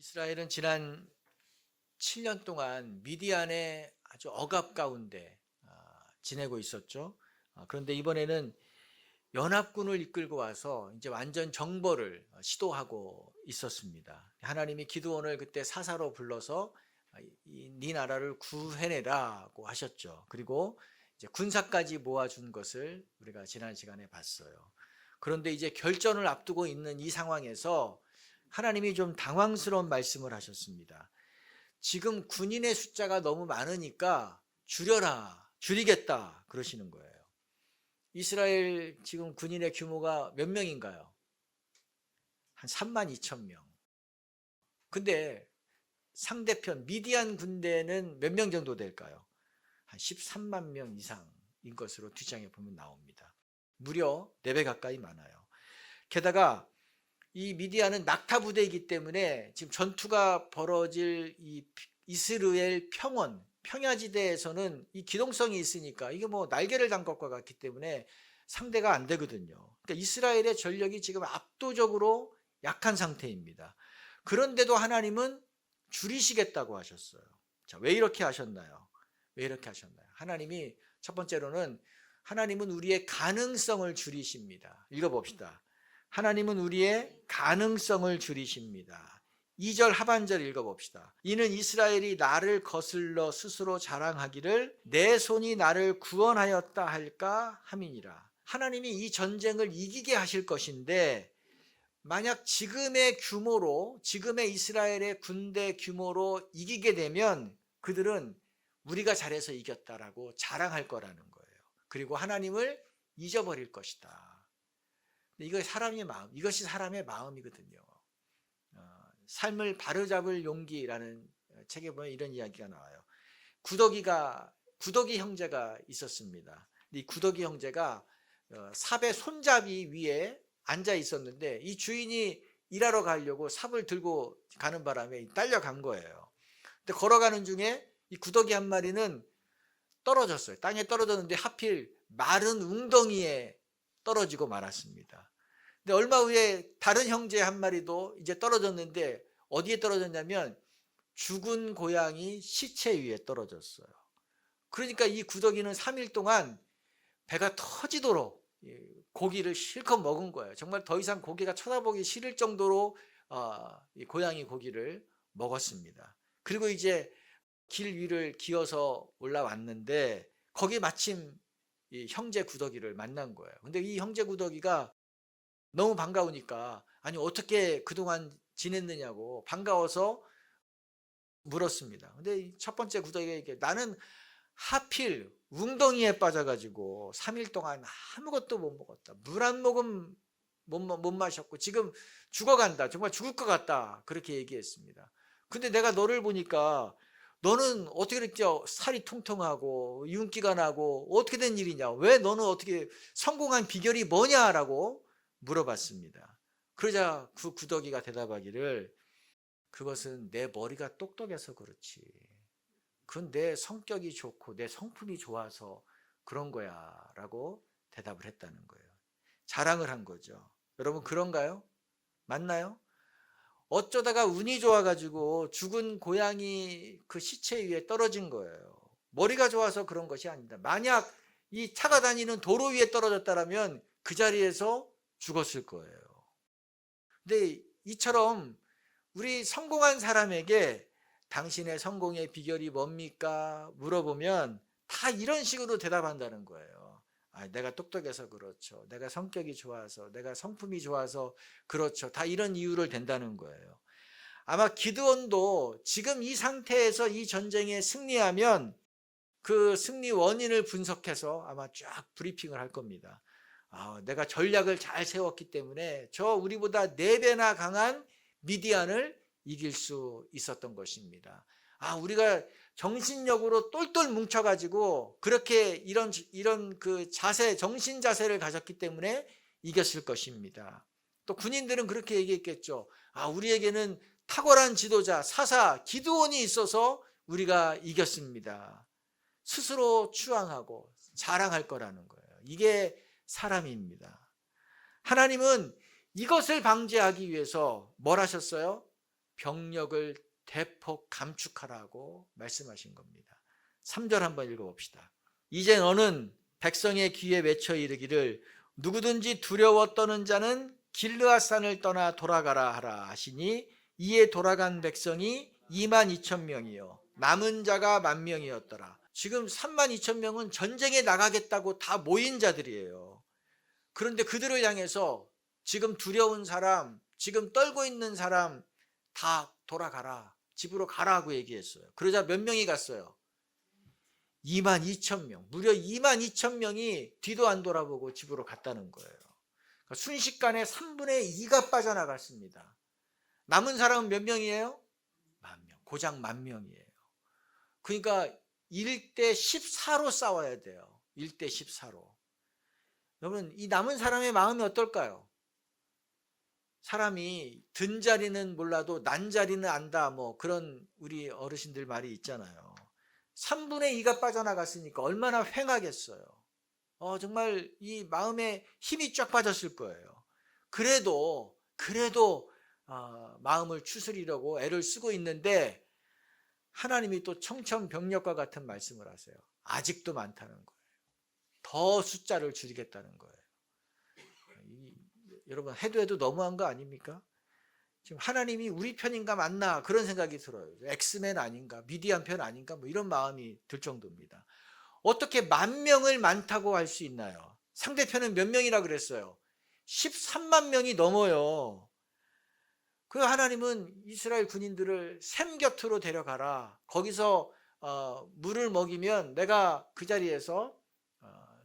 이스라엘은 지난 7년 동안 미디안의 아주 억압 가운데 지내고 있었죠. 그런데 이번에는 연합군을 이끌고 와서 이제 완전 정벌을 시도하고 있었습니다. 하나님이 기드온을 그때 사사로 불러서 네 나라를 구해내라고 하셨죠. 그리고 이제 군사까지 모아준 것을 우리가 지난 시간에 봤어요. 그런데 이제 결전을 앞두고 있는 이 상황에서 하나님이 좀 당황스러운 말씀을 하셨습니다. 지금 군인의 숫자가 너무 많으니까 줄여라, 줄이겠다 그러시는 거예요. 이스라엘 지금 군인의 규모가 몇 명인가요? 한 3만 2천 명. 근데 상대편 미디안 군대는 몇 명 정도 될까요? 한 13만 명 이상인 것으로 뒷장에 보면 나옵니다. 무려 4배 가까이 많아요. 게다가 이 미디안은 낙타 부대이기 때문에 지금 전투가 벌어질 이 이스라엘 평야지대에서는 이 기동성이 있으니까 이게 뭐 날개를 단 것과 같기 때문에 상대가 안 되거든요. 그러니까 이스라엘의 전력이 지금 압도적으로 약한 상태입니다. 그런데도 하나님은 줄이시겠다고 하셨어요. 자, 왜 이렇게 하셨나요? 왜 이렇게 하셨나요? 하나님이 첫 번째로는 하나님은 우리의 가능성을 줄이십니다. 읽어봅시다. 하나님은 우리의 가능성을 줄이십니다. 2절 하반절 읽어봅시다. 이는 이스라엘이 나를 거슬러 스스로 자랑하기를 내 손이 나를 구원하였다 할까 함이니라. 하나님이 이 전쟁을 이기게 하실 것인데 만약 지금의 규모로, 지금의 이스라엘의 군대 규모로 이기게 되면 그들은 우리가 잘해서 이겼다라고 자랑할 거라는 거예요. 그리고 하나님을 잊어버릴 것이다. 이거 사람의 마음, 이것이 사람의 마음이거든요. 삶을 바로잡을 용기라는 책에 보면 이런 이야기가 나와요. 구더기 형제가 있었습니다. 이 구더기 형제가 삽의 손잡이 위에 앉아 있었는데 이 주인이 일하러 가려고 삽을 들고 가는 바람에 딸려간 거예요. 근데 걸어가는 중에 이 구더기 한 마리는 떨어졌어요. 땅에 떨어졌는데 하필 마른 웅덩이에 떨어지고 말았습니다. 근데 얼마 후에 다른 형제 한 마리도 이제 떨어졌는데 어디에 떨어졌냐면 죽은 고양이 시체 위에 떨어졌어요. 그러니까 이 구더기는 3일 동안 배가 터지도록 고기를 실컷 먹은 거예요. 정말 더 이상 고기가 쳐다보기 싫을 정도로 고양이 고기를 먹었습니다. 그리고 이제 길 위를 기어서 올라왔는데 거기 마침 이 형제 구더기를 만난 거예요. 근데 이 형제 구더기가 너무 반가우니까 아니 어떻게 그동안 지냈느냐고 반가워서 물었습니다. 근데 첫 번째 구더기가 나는 하필 웅덩이에 빠져가지고 3일 동안 아무것도 못 먹었다. 물 한 모금 못 마셨고 지금 죽어간다. 정말 죽을 것 같다. 그렇게 얘기했습니다. 근데 내가 너를 보니까 너는 어떻게 이렇게 살이 통통하고 윤기가 나고 어떻게 된 일이냐? 왜 너는 어떻게 성공한 비결이 뭐냐라고 물어봤습니다. 그러자 그 구더기가 대답하기를 그것은 내 머리가 똑똑해서 그렇지. 그건 내 성격이 좋고 내 성품이 좋아서 그런 거야 라고 대답을 했다는 거예요. 자랑을 한 거죠. 여러분 그런가요? 맞나요? 어쩌다가 운이 좋아가지고 죽은 고양이 그 시체 위에 떨어진 거예요. 머리가 좋아서 그런 것이 아니다. 만약 이 차가 다니는 도로 위에 떨어졌다면 그 자리에서 죽었을 거예요. 근데 이처럼 우리 성공한 사람에게 당신의 성공의 비결이 뭡니까? 물어보면 다 이런 식으로 대답한다는 거예요. 내가 똑똑해서 그렇죠. 내가 성격이 좋아서, 내가 성품이 좋아서 그렇죠. 다 이런 이유를 댄다는 거예요. 아마 기드온도 지금 이 상태에서 이 전쟁에 승리하면 그 승리 원인을 분석해서 아마 쫙 브리핑을 할 겁니다. 내가 전략을 잘 세웠기 때문에 저 우리보다 4배나 강한 미디안을 이길 수 있었던 것입니다. 우리가 정신력으로 똘똘 뭉쳐가지고 그렇게 이런 그 자세, 정신 자세를 가졌기 때문에 이겼을 것입니다. 또 군인들은 그렇게 얘기했겠죠. 우리에게는 탁월한 지도자, 사사, 기드온이 있어서 우리가 이겼습니다. 스스로 추앙하고 자랑할 거라는 거예요. 이게 사람입니다. 하나님은 이것을 방지하기 위해서 뭘 하셨어요? 병력을 대폭 감축하라고 말씀하신 겁니다. 3절 한번 읽어봅시다. 이제 너는 백성의 귀에 외쳐 이르기를 누구든지 두려워 떠는 자는 길르앗산을 떠나 돌아가라 하라 하시니 이에 돌아간 백성이 22,000명이요 남은 자가 10,000명이었더라. 지금 32,000명은 전쟁에 나가겠다고 다 모인 자들이에요. 그런데 그들을 향해서 지금 두려운 사람, 지금 떨고 있는 사람 다 돌아가라, 집으로 가라고 얘기했어요. 그러자 몇 명이 갔어요? 22,000명. 무려 22,000명이 뒤도 안 돌아보고 집으로 갔다는 거예요. 그러니까 순식간에 3분의 2가 빠져나갔습니다. 남은 사람은 몇 명이에요? 10,000명. 고작 10,000명이에요. 그러니까 1대 14로 싸워야 돼요. 1대 14로. 여러분, 이 남은 사람의 마음이 어떨까요? 사람이 든 자리는 몰라도 난 자리는 안다, 뭐 그런 우리 어르신들 말이 있잖아요. 3분의 2가 빠져나갔으니까 얼마나 휑하겠어요. 정말 이 마음에 힘이 쫙 빠졌을 거예요. 그래도 마음을 추스리려고 애를 쓰고 있는데 하나님이 또 청천벽력과 같은 말씀을 하세요. 아직도 많다는 거예요. 더 숫자를 줄이겠다는 거예요. 여러분, 해도 너무한 거 아닙니까? 지금 하나님이 우리 편인가 맞나 그런 생각이 들어요. 엑스맨 아닌가, 미디안 편 아닌가, 뭐 이런 마음이 들 정도입니다. 어떻게 10,000명을 많다고 할 수 있나요? 상대편은 몇 명이라 그랬어요? 13만 명이 넘어요. 그 하나님은 이스라엘 군인들을 샘 곁으로 데려가라. 거기서 물을 먹이면 내가 그 자리에서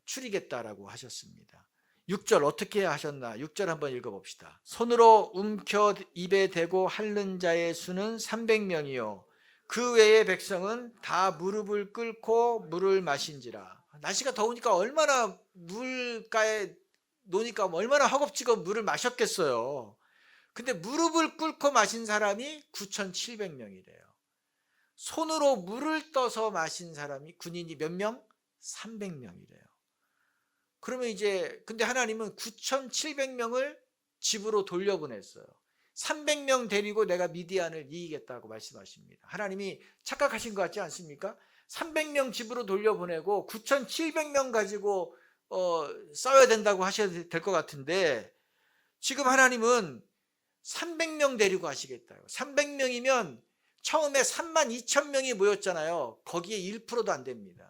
추리겠다라고 하셨습니다. 6절 어떻게 하셨나? 6절 한번 읽어봅시다. 손으로 움켜 입에 대고 핥는 자의 수는 300명이요 그 외의 백성은 다 무릎을 꿇고 물을 마신지라. 날씨가 더우니까 얼마나 물가에 노니까 얼마나 허겁지겁 물을 마셨겠어요. 근데 무릎을 꿇고 마신 사람이 9,700명이래요. 손으로 물을 떠서 마신 사람이 군인이 몇 명? 300명이래요. 그러면 이제 근데 하나님은 9,700명을 집으로 돌려보냈어요. 300명 데리고 내가 미디안을 이기겠다고 말씀하십니다. 하나님이 착각하신 것 같지 않습니까? 300명 집으로 돌려보내고 9,700명 가지고 싸워야 된다고 하셔야 될 것 같은데 지금 하나님은 300명 데리고 하시겠다요. 300명이면 처음에 32,000명이 모였잖아요. 거기에 1%도 안 됩니다.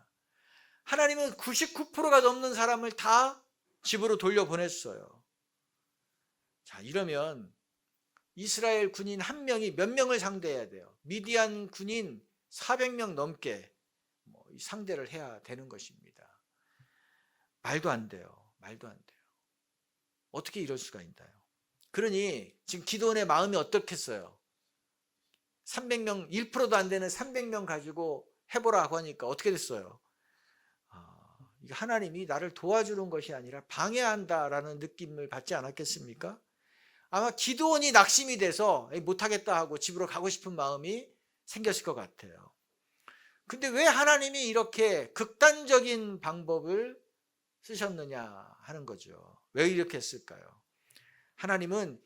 하나님은 99%가 넘는 사람을 다 집으로 돌려보냈어요. 자, 이러면 이스라엘 군인 한 명이 몇 명을 상대해야 돼요? 미디안 군인 400명 넘게 상대를 해야 되는 것입니다. 말도 안 돼요. 말도 안 돼요. 어떻게 이럴 수가 있나요? 그러니 지금 기도원의 마음이 어떻겠어요? 300명, 1%도 안 되는 300명 가지고 해보라고 하니까 어떻게 됐어요? 하나님이 나를 도와주는 것이 아니라 방해한다라는 느낌을 받지 않았겠습니까? 아마 기도원이 낙심이 돼서 못하겠다 하고 집으로 가고 싶은 마음이 생겼을 것 같아요. 근데 왜 하나님이 이렇게 극단적인 방법을 쓰셨느냐 하는 거죠. 왜 이렇게 했을까요? 하나님은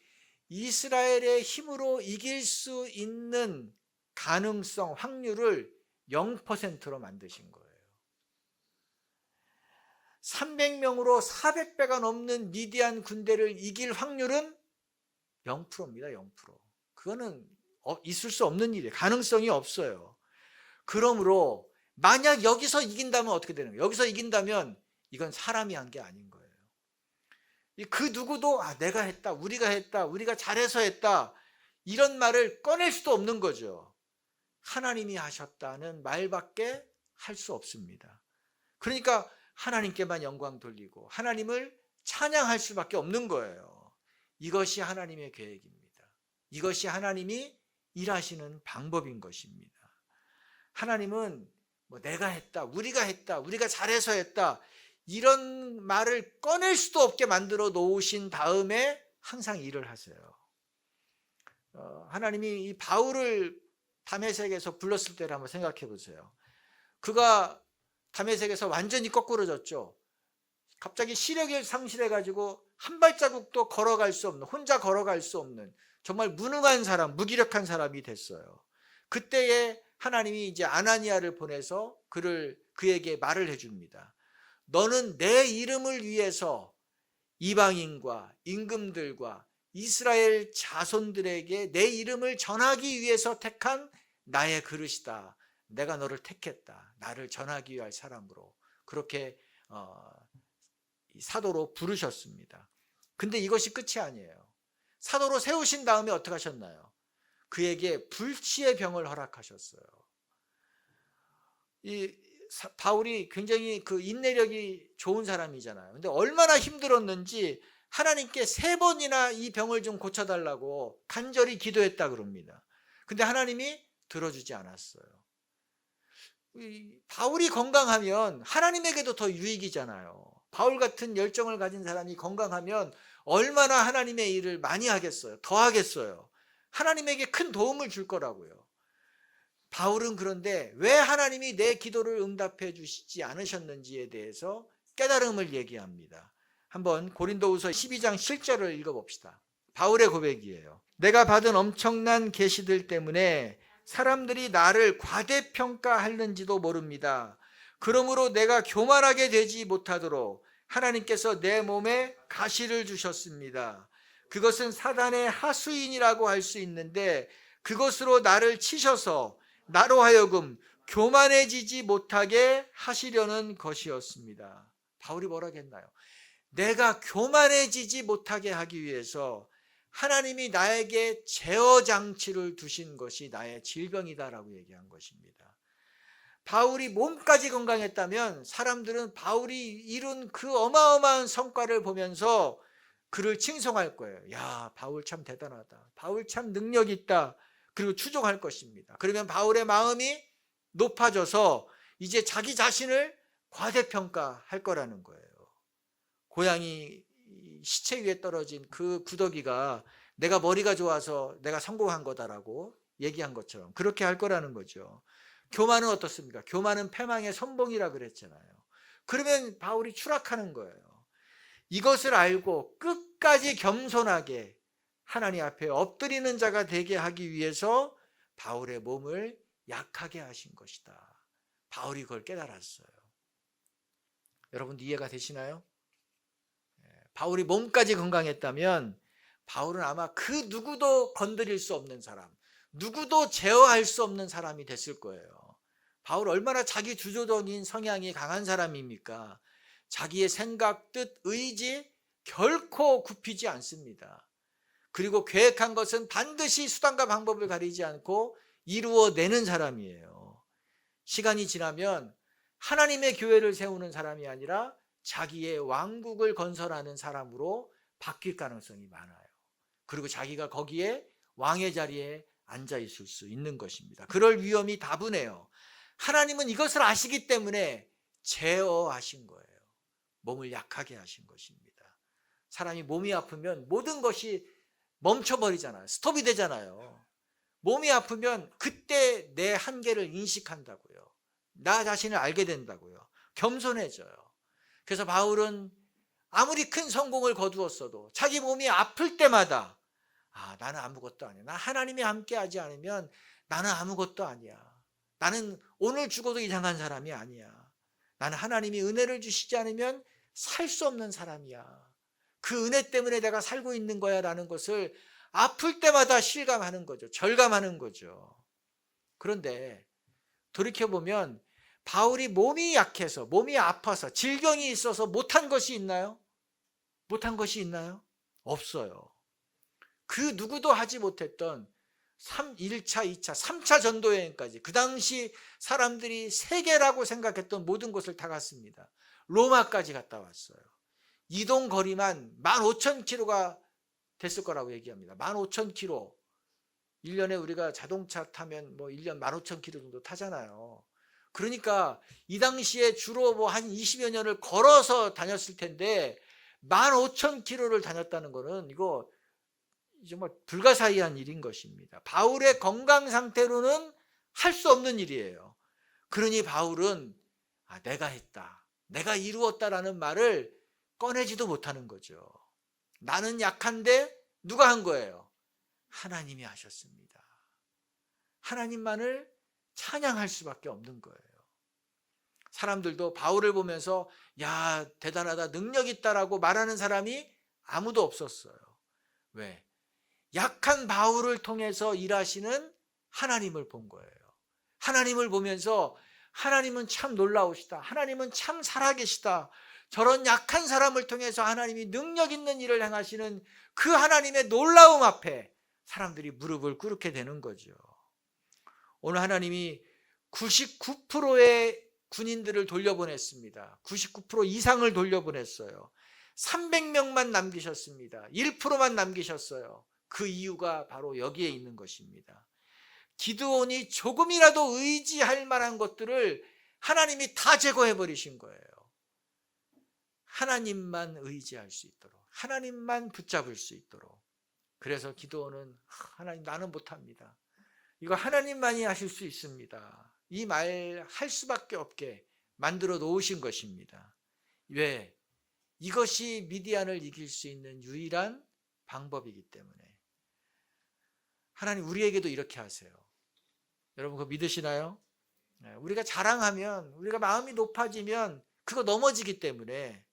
이스라엘의 힘으로 이길 수 있는 가능성, 확률을 0%로 만드신 거예요. 300명으로 400배가 넘는 미디안 군대를 이길 확률은 0%입니다. 0%. 그거는 있을 수 없는 일이에요. 가능성이 없어요. 그러므로 만약 여기서 이긴다면 어떻게 되는 거예요? 여기서 이긴다면 이건 사람이 한 게 아닌 거예요. 그 누구도 내가 했다, 우리가 잘해서 했다 이런 말을 꺼낼 수도 없는 거죠. 하나님이 하셨다는 말밖에 할 수 없습니다. 그러니까 하나님께만 영광 돌리고 하나님을 찬양할 수밖에 없는 거예요. 이것이 하나님의 계획입니다. 이것이 하나님이 일하시는 방법인 것입니다. 하나님은 내가 했다, 우리가 잘해서 했다 이런 말을 꺼낼 수도 없게 만들어 놓으신 다음에 항상 일을 하세요. 하나님이 이 바울을 다메섹에서 불렀을 때를 한번 생각해 보세요. 그가 다메섹에서 완전히 거꾸로졌죠. 갑자기 시력을 상실해가지고 한 발자국도 걸어갈 수 없는, 혼자 걸어갈 수 없는, 정말 무능한 사람, 무기력한 사람이 됐어요. 그때에 하나님이 이제 아나니아를 보내서 그에게 말을 해줍니다. 너는 내 이름을 위해서 이방인과 임금들과 이스라엘 자손들에게 내 이름을 전하기 위해서 택한 나의 그릇이다. 내가 너를 택했다. 나를 전하기 위할 사람으로. 그렇게 사도로 부르셨습니다. 근데 이것이 끝이 아니에요. 사도로 세우신 다음에 어떻게 하셨나요? 그에게 불치의 병을 허락하셨어요. 바울이 굉장히 그 인내력이 좋은 사람이잖아요. 근데 얼마나 힘들었는지 하나님께 3번이나 이 병을 좀 고쳐달라고 간절히 기도했다 그럽니다. 근데 하나님이 들어주지 않았어요. 바울이 건강하면 하나님에게도 더 유익이잖아요. 바울 같은 열정을 가진 사람이 건강하면 얼마나 하나님의 일을 많이 하겠어요. 더 하겠어요. 하나님에게 큰 도움을 줄 거라고요. 바울은 그런데 왜 하나님이 내 기도를 응답해 주시지 않으셨는지에 대해서 깨달음을 얘기합니다. 한번 고린도후서 12장 7절을 읽어봅시다. 바울의 고백이에요. 내가 받은 엄청난 계시들 때문에 사람들이 나를 과대평가하는지도 모릅니다. 그러므로 내가 교만하게 되지 못하도록 하나님께서 내 몸에 가시를 주셨습니다. 그것은 사단의 하수인이라고 할 수 있는데 그것으로 나를 치셔서 나로 하여금 교만해지지 못하게 하시려는 것이었습니다. 바울이 뭐라겠나요? 내가 교만해지지 못하게 하기 위해서 하나님이 나에게 제어 장치를 두신 것이 나의 질병이다라고 얘기한 것입니다. 바울이 몸까지 건강했다면 사람들은 바울이 이룬 그 어마어마한 성과를 보면서 그를 칭송할 거예요. 야, 바울 참 대단하다. 바울 참 능력 있다. 그리고 추종할 것입니다. 그러면 바울의 마음이 높아져서 이제 자기 자신을 과대평가할 거라는 거예요. 고양이 시체 위에 떨어진 그 구더기가 내가 머리가 좋아서 내가 성공한 거다라고 얘기한 것처럼 그렇게 할 거라는 거죠. 교만은 어떻습니까? 교만은 패망의 선봉이라 그랬잖아요. 그러면 바울이 추락하는 거예요. 이것을 알고 끝까지 겸손하게 하나님 앞에 엎드리는 자가 되게 하기 위해서 바울의 몸을 약하게 하신 것이다. 바울이 그걸 깨달았어요. 여러분 이해가 되시나요? 바울이 몸까지 건강했다면 바울은 아마 그 누구도 건드릴 수 없는 사람, 누구도 제어할 수 없는 사람이 됐을 거예요. 바울 얼마나 자기 주도적인 성향이 강한 사람입니까? 자기의 생각, 뜻, 의지 결코 굽히지 않습니다. 그리고 계획한 것은 반드시 수단과 방법을 가리지 않고 이루어내는 사람이에요. 시간이 지나면 하나님의 교회를 세우는 사람이 아니라 자기의 왕국을 건설하는 사람으로 바뀔 가능성이 많아요. 그리고 자기가 거기에 왕의 자리에 앉아 있을 수 있는 것입니다. 그럴 위험이 다분해요. 하나님은 이것을 아시기 때문에 제어하신 거예요. 몸을 약하게 하신 것입니다. 사람이 몸이 아프면 모든 것이 멈춰버리잖아요. 스톱이 되잖아요. 몸이 아프면 그때 내 한계를 인식한다고요. 나 자신을 알게 된다고요. 겸손해져요. 그래서 바울은 아무리 큰 성공을 거두었어도 자기 몸이 아플 때마다 나는 아무것도 아니야. 나 하나님이 함께하지 않으면 나는 아무것도 아니야. 나는 오늘 죽어도 이상한 사람이 아니야. 나는 하나님이 은혜를 주시지 않으면 살 수 없는 사람이야. 그 은혜 때문에 내가 살고 있는 거야 라는 것을 아플 때마다 실감하는 거죠. 절감하는 거죠. 그런데 돌이켜보면 바울이 몸이 약해서, 몸이 아파서, 질병이 있어서 못한 것이 있나요? 못한 것이 있나요? 없어요. 그 누구도 하지 못했던 1차, 2차, 3차 전도여행까지 그 당시 사람들이 세계라고 생각했던 모든 곳을 다 갔습니다. 로마까지 갔다 왔어요. 이동 거리만 15,000km가 됐을 거라고 얘기합니다. 15,000km. 1년에 우리가 자동차 타면 1년 15,000km 정도 타잖아요. 그러니까 이 당시에 주로 한 20여 년을 걸어서 다녔을 텐데 15,000km를 다녔다는 거는 이거 정말 불가사의한 일인 것입니다. 바울의 건강 상태로는 할 수 없는 일이에요. 그러니 바울은 내가 했다, 내가 이루었다라는 말을 꺼내지도 못하는 거죠. 나는 약한데 누가 한 거예요? 하나님이 하셨습니다. 하나님만을 찬양할 수밖에 없는 거예요. 사람들도 바울을 보면서 야, 대단하다, 능력 있다라고 말하는 사람이 아무도 없었어요. 왜? 약한 바울을 통해서 일하시는 하나님을 본 거예요. 하나님을 보면서 하나님은 참 놀라우시다, 하나님은 참 살아계시다, 저런 약한 사람을 통해서 하나님이 능력 있는 일을 행하시는 그 하나님의 놀라움 앞에 사람들이 무릎을 꿇게 되는 거죠. 오늘 하나님이 99%의 군인들을 돌려보냈습니다. 99% 이상을 돌려보냈어요. 300명만 남기셨습니다. 1%만 남기셨어요. 그 이유가 바로 여기에 있는 것입니다. 기드온이 조금이라도 의지할 만한 것들을 하나님이 다 제거해 버리신 거예요. 하나님만 의지할 수 있도록, 하나님만 붙잡을 수 있도록. 그래서 기드온은 하나님, 나는 못합니다, 이거 하나님만이 하실 수 있습니다, 이 말 할 수밖에 없게 만들어 놓으신 것입니다. 왜? 이것이 미디안을 이길 수 있는 유일한 방법이기 때문에. 하나님 우리에게도 이렇게 하세요. 여러분 그거 믿으시나요? 우리가 자랑하면, 우리가 마음이 높아지면 그거 넘어지기 때문에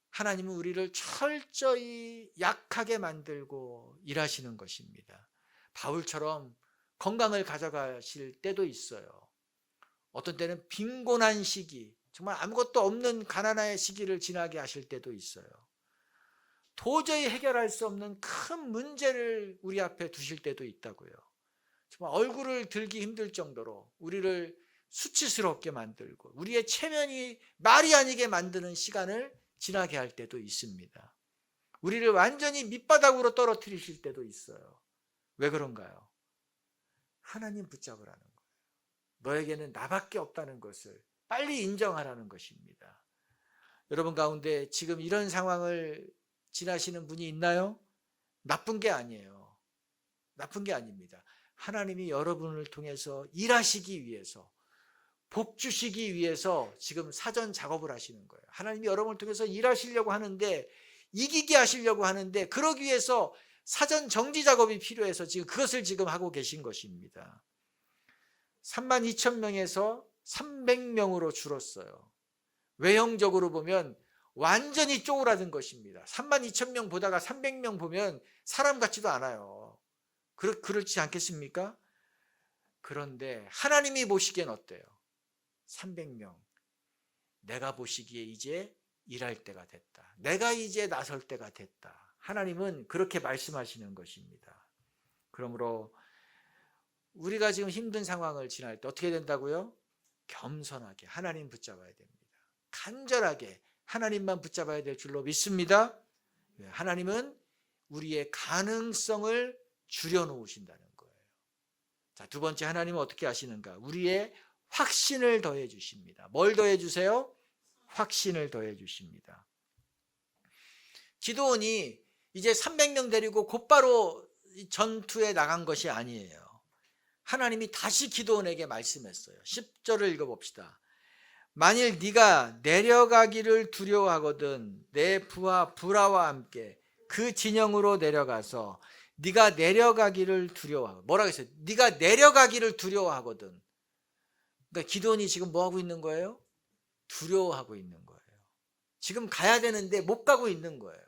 하나님은 우리를 철저히 약하게 만들고 일하시는 것입니다. 바울처럼 건강을 가져가실 때도 있어요. 어떤 때는 빈곤한 시기, 정말 아무것도 없는 가난한 시기를 지나게 하실 때도 있어요. 도저히 해결할 수 없는 큰 문제를 우리 앞에 두실 때도 있다고요. 정말 얼굴을 들기 힘들 정도로 우리를 수치스럽게 만들고 우리의 체면이 말이 아니게 만드는 시간을 지나게 할 때도 있습니다. 우리를 완전히 밑바닥으로 떨어뜨리실 때도 있어요. 왜 그런가요? 하나님 붙잡으라는 거예요. 너에게는 나밖에 없다는 것을 빨리 인정하라는 것입니다. 여러분 가운데 지금 이런 상황을 지나시는 분이 있나요? 나쁜 게 아니에요. 나쁜 게 아닙니다. 하나님이 여러분을 통해서 일하시기 위해서, 복 주시기 위해서 지금 사전 작업을 하시는 거예요. 하나님이 여러분을 통해서 일하시려고 하는데, 이기게 하시려고 하는데, 그러기 위해서 사전 정지 작업이 필요해서 지금 그것을 지금 하고 계신 것입니다. 32,000명에서 300명으로 줄었어요. 외형적으로 보면 완전히 쪼그라든 것입니다. 32,000명 보다가 300명 보면 사람 같지도 않아요. 그렇지 않겠습니까? 그런데 하나님이 보시기엔 어때요? 300명. 내가 보시기에 이제 일할 때가 됐다, 내가 이제 나설 때가 됐다. 하나님은 그렇게 말씀하시는 것입니다. 그러므로 우리가 지금 힘든 상황을 지날 때 어떻게 된다고요? 겸손하게 하나님 붙잡아야 됩니다. 간절하게 하나님만 붙잡아야 될 줄로 믿습니다. 하나님은 우리의 가능성을 줄여놓으신다는 거예요. 자, 두 번째, 하나님은 어떻게 하시는가? 우리의 확신을 더해 주십니다. 뭘 더해 주세요? 확신을 더해 주십니다. 기드온이 이제 300명 데리고 곧바로 전투에 나간 것이 아니에요. 하나님이 다시 기드온에게 말씀했어요. 10절을 읽어봅시다. 만일 네가 내려가기를 두려워하거든 내 부하 브라와 함께 그 진영으로 내려가서 네가 내려가기를 두려워하고, 뭐라고 했어요? 네가 내려가기를 두려워하거든. 그러니까 기드온이 지금 뭐 하고 있는 거예요? 두려워하고 있는 거예요. 지금 가야 되는데 못 가고 있는 거예요.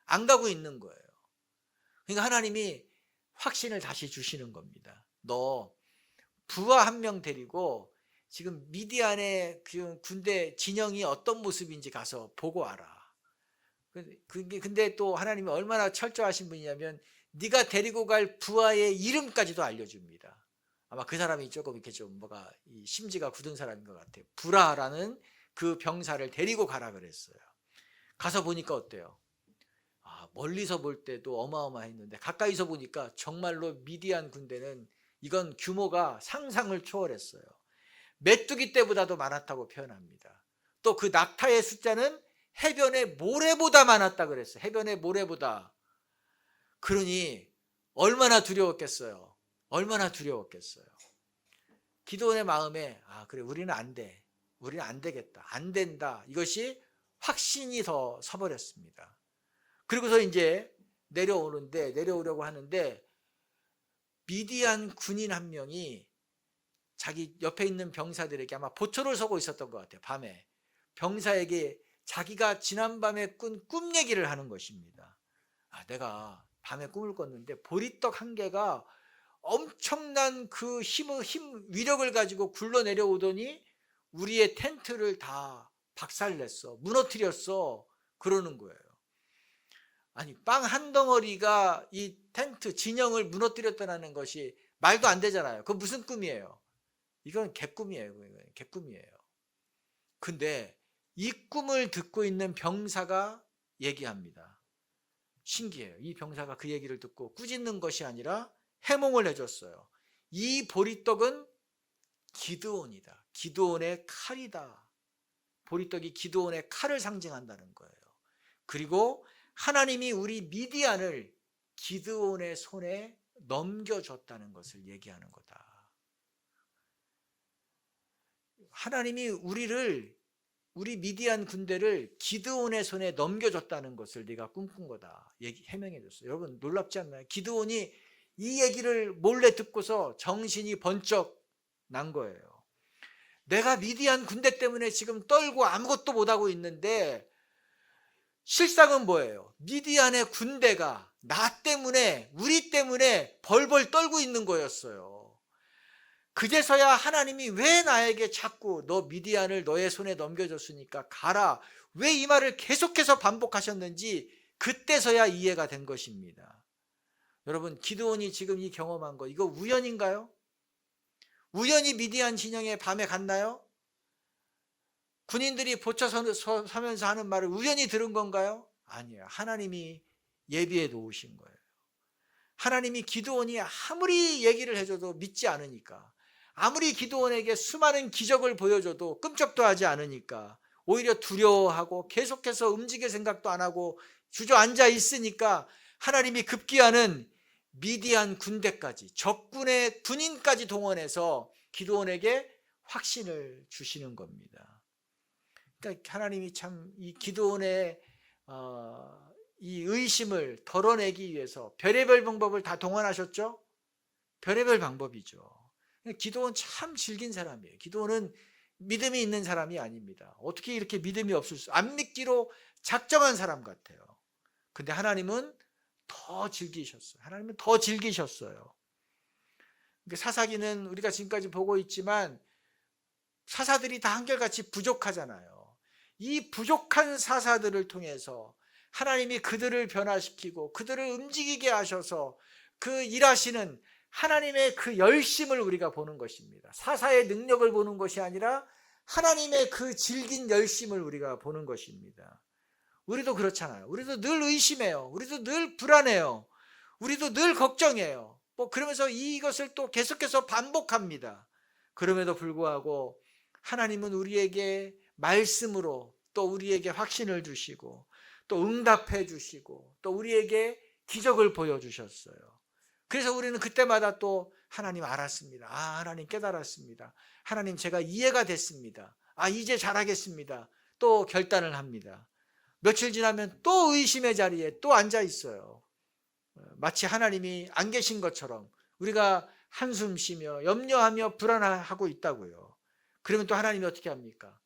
안 가고 있는 거예요. 그러니까 하나님이 확신을 다시 주시는 겁니다. 너 부하 한 명 데리고 지금 미디안의 그 군대 진영이 어떤 모습인지 가서 보고 와라. 근데 또 하나님이 얼마나 철저하신 분이냐면 네가 데리고 갈 부하의 이름까지도 알려줍니다. 아마 그 사람이 조금 이렇게 좀 뭐가 심지가 굳은 사람인 것 같아요. 브라라는 그 병사를 데리고 가라 그랬어요. 가서 보니까 어때요? 멀리서 볼 때도 어마어마했는데 가까이서 보니까 정말로 미디안 군대는 이건 규모가 상상을 초월했어요. 메뚜기 떼보다도 많았다고 표현합니다. 또 그 낙타의 숫자는 해변의 모래보다 많았다 그랬어요. 해변의 모래보다. 그러니 얼마나 두려웠겠어요. 얼마나 두려웠겠어요. 기드온의 마음에 그래, 우리는 안 돼, 우리는 안 되겠다, 안 된다, 이것이 확신이 더 서버렸습니다. 그리고서 이제 내려오려고 하는데 미디안 군인 한 명이 자기 옆에 있는 병사들에게 아마 보초를 서고 있었던 것 같아요. 밤에 병사에게 자기가 지난밤에 꾼 꿈 얘기를 하는 것입니다. 내가 밤에 꿈을 꿨는데 보리떡 한 개가 엄청난 그 위력을 가지고 굴러 내려오더니 우리의 텐트를 다 박살냈어, 무너뜨렸어, 그러는 거예요. 아니, 빵 한 덩어리가 이 텐트 진영을 무너뜨렸다는 것이 말도 안 되잖아요. 그건 무슨 꿈이에요? 이건 개꿈이에요. 개꿈이에요. 근데 이 꿈을 듣고 있는 병사가 얘기합니다. 신기해요. 이 병사가 그 얘기를 듣고 꾸짖는 것이 아니라 해몽을 해줬어요. 이 보리떡은 기드온이다. 기드온의 칼이다. 보리떡이 기드온의 칼을 상징한다는 거예요. 그리고 하나님이 우리 미디안을 기드온의 손에 넘겨줬다는 것을 얘기하는 거다. 하나님이 우리 미디안 군대를 기드온의 손에 넘겨줬다는 것을 네가 꿈꾼 거다. 해명해 줬어요. 여러분 놀랍지 않나요? 기드온이 이 얘기를 몰래 듣고서 정신이 번쩍 난 거예요. 내가 미디안 군대 때문에 지금 떨고 아무것도 못하고 있는데 실상은 뭐예요? 미디안의 군대가 나 때문에, 우리 때문에 벌벌 떨고 있는 거였어요. 그제서야 하나님이 왜 나에게 자꾸 너 미디안을 너의 손에 넘겨줬으니까 가라, 왜 이 말을 계속해서 반복하셨는지 그때서야 이해가 된 것입니다. 여러분, 기드온이 지금 이 경험한 거, 이거 우연인가요? 우연히 미디안 진영에 밤에 갔나요? 군인들이 보쳐 서면서 하는 말을 우연히 들은 건가요? 아니에요. 하나님이 예비해 놓으신 거예요. 하나님이 기드온이 아무리 얘기를 해줘도 믿지 않으니까, 아무리 기드온에게 수많은 기적을 보여줘도 끔찍도 하지 않으니까, 오히려 두려워하고 계속해서 움직일 생각도 안 하고 주저앉아 있으니까 하나님이 급기야는 미디안 군대까지, 적군의 군인까지 동원해서 기드온에게 확신을 주시는 겁니다. 그러니까 하나님이 참 이 기드온의 이 의심을 덜어내기 위해서 별의별 방법을 다 동원하셨죠? 별의별 방법이죠. 기드온 참 질긴 사람이에요. 기드온은 믿음이 있는 사람이 아닙니다. 어떻게 이렇게 믿음이 없을 수, 안 믿기로 작정한 사람 같아요. 근데 하나님은 더 즐기셨어요. 하나님은 더 즐기셨어요. 사사기는 우리가 지금까지 보고 있지만 사사들이 다 한결같이 부족하잖아요. 이 부족한 사사들을 통해서 하나님이 그들을 변화시키고 그들을 움직이게 하셔서 그 일하시는 하나님의 그 열심을 우리가 보는 것입니다. 사사의 능력을 보는 것이 아니라 하나님의 그 질긴 열심을 우리가 보는 것입니다. 우리도 그렇잖아요. 우리도 늘 의심해요. 우리도 늘 불안해요. 우리도 늘 걱정해요. 그러면서 이것을 또 계속해서 반복합니다. 그럼에도 불구하고 하나님은 우리에게 말씀으로 또 우리에게 확신을 주시고 또 응답해 주시고 또 우리에게 기적을 보여주셨어요. 그래서 우리는 그때마다 또 하나님 알았습니다. 하나님 깨달았습니다. 하나님 제가 이해가 됐습니다. 이제 잘하겠습니다. 또 결단을 합니다. 며칠 지나면 또 의심의 자리에 또 앉아 있어요. 마치 하나님이 안 계신 것처럼 우리가 한숨 쉬며 염려하며 불안하고 있다고요. 그러면 또 하나님이 어떻게 합니까?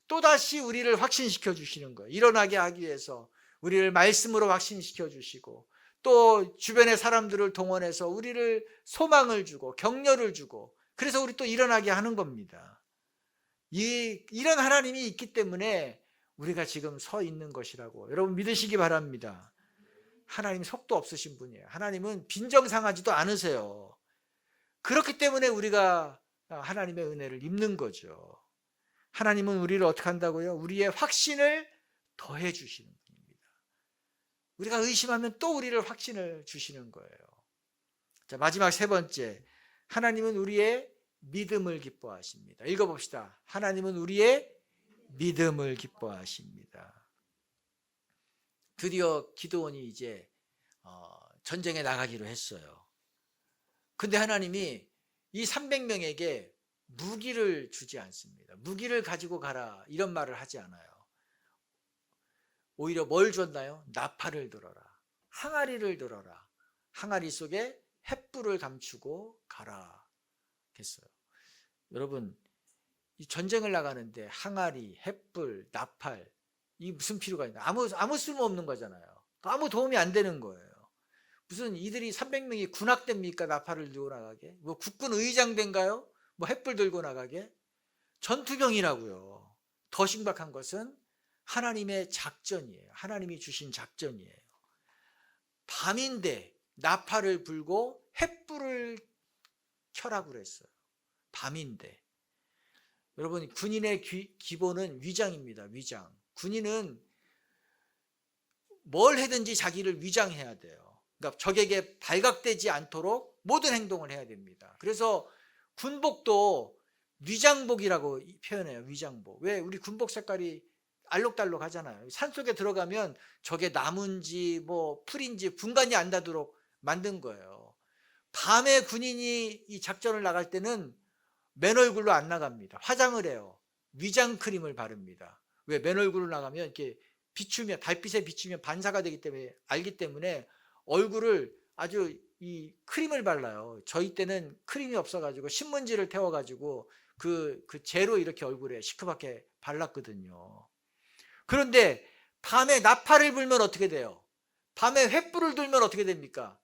또다시 우리를 확신시켜 주시는 거예요. 일어나게 하기 위해서 우리를 말씀으로 확신시켜 주시고 또 주변의 사람들을 동원해서 우리를 소망을 주고 격려를 주고 그래서 우리 또 일어나게 하는 겁니다. 이런 하나님이 있기 때문에 우리가 지금 서 있는 것이라고 여러분 믿으시기 바랍니다. 하나님 속도 없으신 분이에요. 하나님은 빈정상하지도 않으세요. 그렇기 때문에 우리가 하나님의 은혜를 입는 거죠. 하나님은 우리를 어떻게 한다고요? 우리의 확신을 더해 주시는 분입니다. 우리가 의심하면 또 우리를 확신을 주시는 거예요. 자, 마지막 세 번째, 하나님은 우리의 믿음을 기뻐하십니다. 읽어봅시다. 하나님은 우리의 믿음을 기뻐하십니다. 드디어 기드온이 이제 전쟁에 나가기로 했어요. 근데 하나님이 이 300명에게 무기를 주지 않습니다. 무기를 가지고 가라 이런 말을 하지 않아요. 오히려 뭘 줬나요? 나팔을 들어라, 항아리를 들어라. 항아리 속에 횃불을 감추고 가라 했어요. 여러분, 이 전쟁을 나가는데 항아리, 횃불, 나팔, 이 무슨 필요가 있나? 아무 쓸모 없는 거잖아요. 아무 도움이 안 되는 거예요. 무슨 이들이 300명이 군악대입니까? 나팔을 들고 나가게? 뭐 국군 의장대인가요? 뭐 횃불 들고 나가게? 전투병이라고요. 더 심각한 것은 하나님의 작전이에요. 하나님이 주신 작전이에요. 밤인데 나팔을 불고 횃불을 켜라고 그랬어요. 밤인데. 여러분, 군인의 기본은 위장입니다. 위장. 군인은 뭘 해든지 자기를 위장해야 돼요. 그러니까 적에게 발각되지 않도록 모든 행동을 해야 됩니다. 그래서 군복도 위장복이라고 표현해요. 위장복. 왜? 우리 군복 색깔이 알록달록 하잖아요. 산속에 들어가면 적의 나무인지 뭐 풀인지 분간이 안 닿도록 만든 거예요. 밤에 군인이 이 작전을 나갈 때는 맨 얼굴로 안 나갑니다. 화장을 해요. 위장 크림을 바릅니다. 왜? 맨 얼굴로 나가면 이렇게 비추면, 달빛에 비추면 반사가 되기 때문에, 알기 때문에 얼굴을 아주 이 크림을 발라요. 저희 때는 크림이 없어가지고 신문지를 태워가지고 그 재로 이렇게 얼굴에 시커멓게 발랐거든요. 그런데 밤에 나팔을 불면 어떻게 돼요? 밤에 횃불을 들면 어떻게 됩니까?